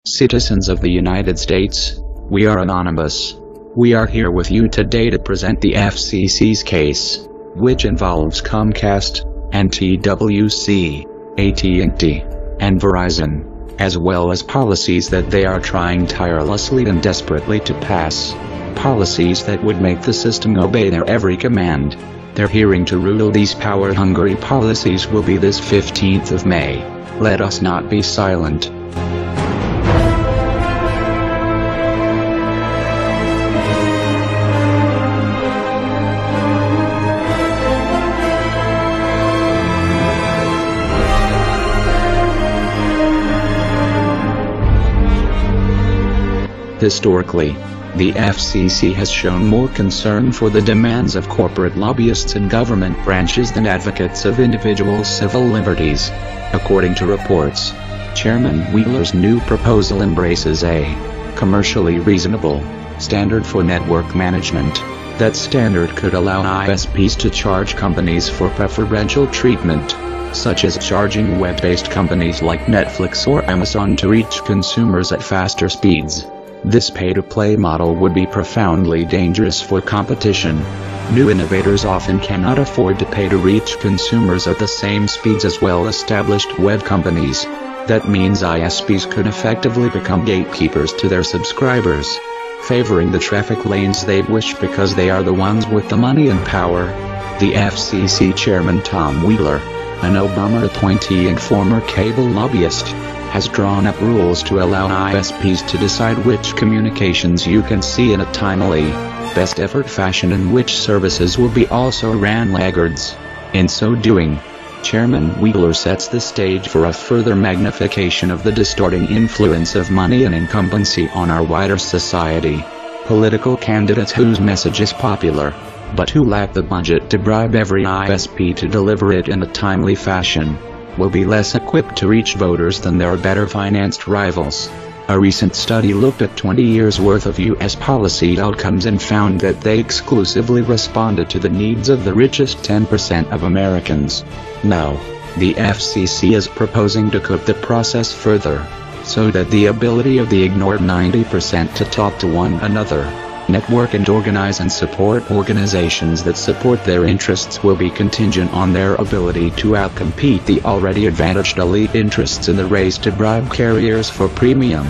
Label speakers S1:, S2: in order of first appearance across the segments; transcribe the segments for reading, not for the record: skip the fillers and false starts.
S1: Citizens of the United States, we are anonymous. We are here with you today to present the FCC's case, which involves Comcast, and TWC, AT&T, and Verizon, as well as policies that they are trying tirelessly and desperately to pass. Policies that would make the system obey their every command. Their hearing to rule these power-hungry policies will be this 15th of May. Let us not be silent. Historically, the FCC has shown more concern for the demands of corporate lobbyists in government branches than advocates of individual civil liberties. According to reports, Chairman Wheeler's new proposal embraces a commercially reasonable standard for network management. That standard could allow ISPs to charge companies for preferential treatment, such as charging web-based companies like Netflix or Amazon to reach consumers at faster speeds. This pay-to-play model would be profoundly dangerous for competition. New innovators often cannot afford to pay to reach consumers at the same speeds as well-established web companies. That means ISPs could effectively become gatekeepers to their subscribers, favoring the traffic lanes they wish because they are the ones with the money and power. The FCC Chairman Tom Wheeler, an Obama appointee and former cable lobbyist, has drawn up rules to allow ISPs to decide which communications you can see in a timely, best effort fashion and which services will be also ran laggards. In so doing, Chairman Wheeler sets the stage for a further magnification of the distorting influence of money and incumbency on our wider society. Political candidates whose message is popular, but who lack the budget to bribe every ISP to deliver it in a timely fashion, will be less equipped to reach voters than their better-financed rivals. A recent study looked at 20 years' worth of U.S. policy outcomes and found that they exclusively responded to the needs of the richest 10% of Americans. Now, the FCC is proposing to cut the process further, so that the ability of the ignored 90% to talk to one another, network and organize and support organizations that support their interests will be contingent on their ability to outcompete the already advantaged elite interests in the race to bribe carriers for premium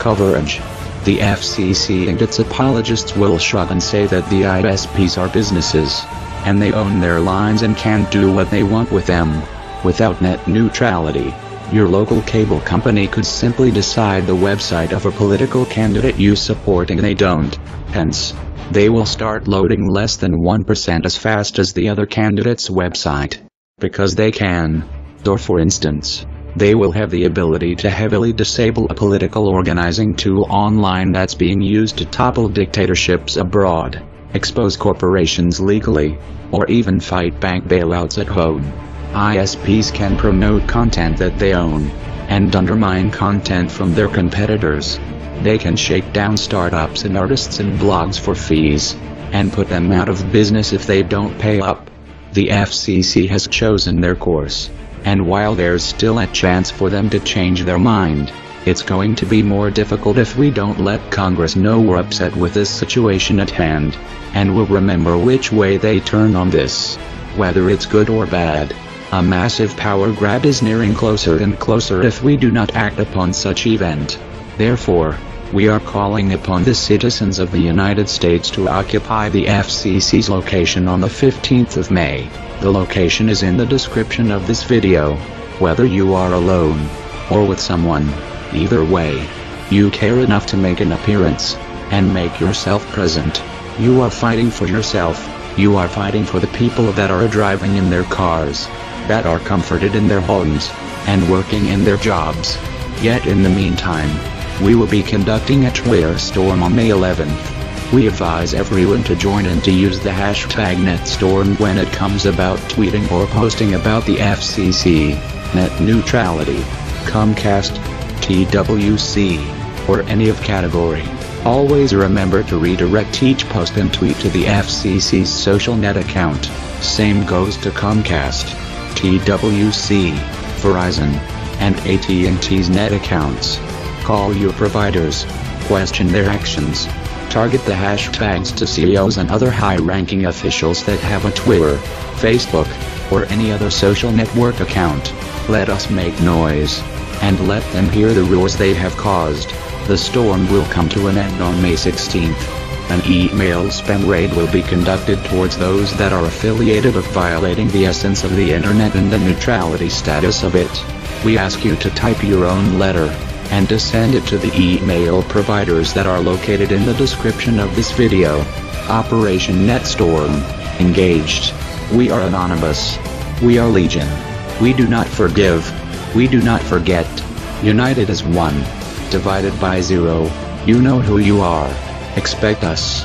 S1: coverage. The FCC and its apologists will shrug and say that the ISPs are businesses, and they own their lines and can do what they want with them. Without net neutrality, your local cable company could simply decide the website of a political candidate you support and they don't. Hence, they will start loading less than 1% as fast as the other candidate's website. Because they can. Or for instance, they will have the ability to heavily disable a political organizing tool online that's being used to topple dictatorships abroad, expose corporations legally, or even fight bank bailouts at home. ISPs can promote content that they own, and undermine content from their competitors. They can shake down startups and artists and blogs for fees, and put them out of business if they don't pay up. The FCC has chosen their course, and while there's still a chance for them to change their mind, it's going to be more difficult if we don't let Congress know we're upset with this situation at hand, and will remember which way they turn on this, whether it's good or bad. A massive power grab is nearing closer and closer if we do not act upon such event. Therefore, we are calling upon the citizens of the United States to occupy the FCC's location on the 15th of May. The location is in the description of this video. Whether you are alone, or with someone, either way, you care enough to make an appearance, and make yourself present. You are fighting for yourself. You are fighting for the people that are driving in their cars, that are comforted in their homes, and working in their jobs. Yet in the meantime, we will be conducting a Twitter storm on May 11th. We advise everyone to join and to use the hashtag NetStorm when it comes about tweeting or posting about the FCC, net neutrality, Comcast, TWC, or any of category. Always remember to redirect each post and tweet to the FCC's social net account. Same goes to Comcast, TWC, Verizon, and AT&T's net accounts.
S2: Call your providers. Question their actions. Target the hashtags to CEOs and other high-ranking officials that have a Twitter, Facebook, or any other social network account. Let us make noise, and let them hear the roars they have caused. The storm will come to an end on May 16th. An email spam raid will be conducted towards those that are affiliated with violating the essence of the internet and the neutrality status of it. We ask you to type your own letter, and to send it to the email providers that are located in the description of this video. Operation NetStorm. Engaged. We are anonymous. We are Legion. We do not forgive. We do not forget. United as one. Divided by zero. You know who you are. Expect us.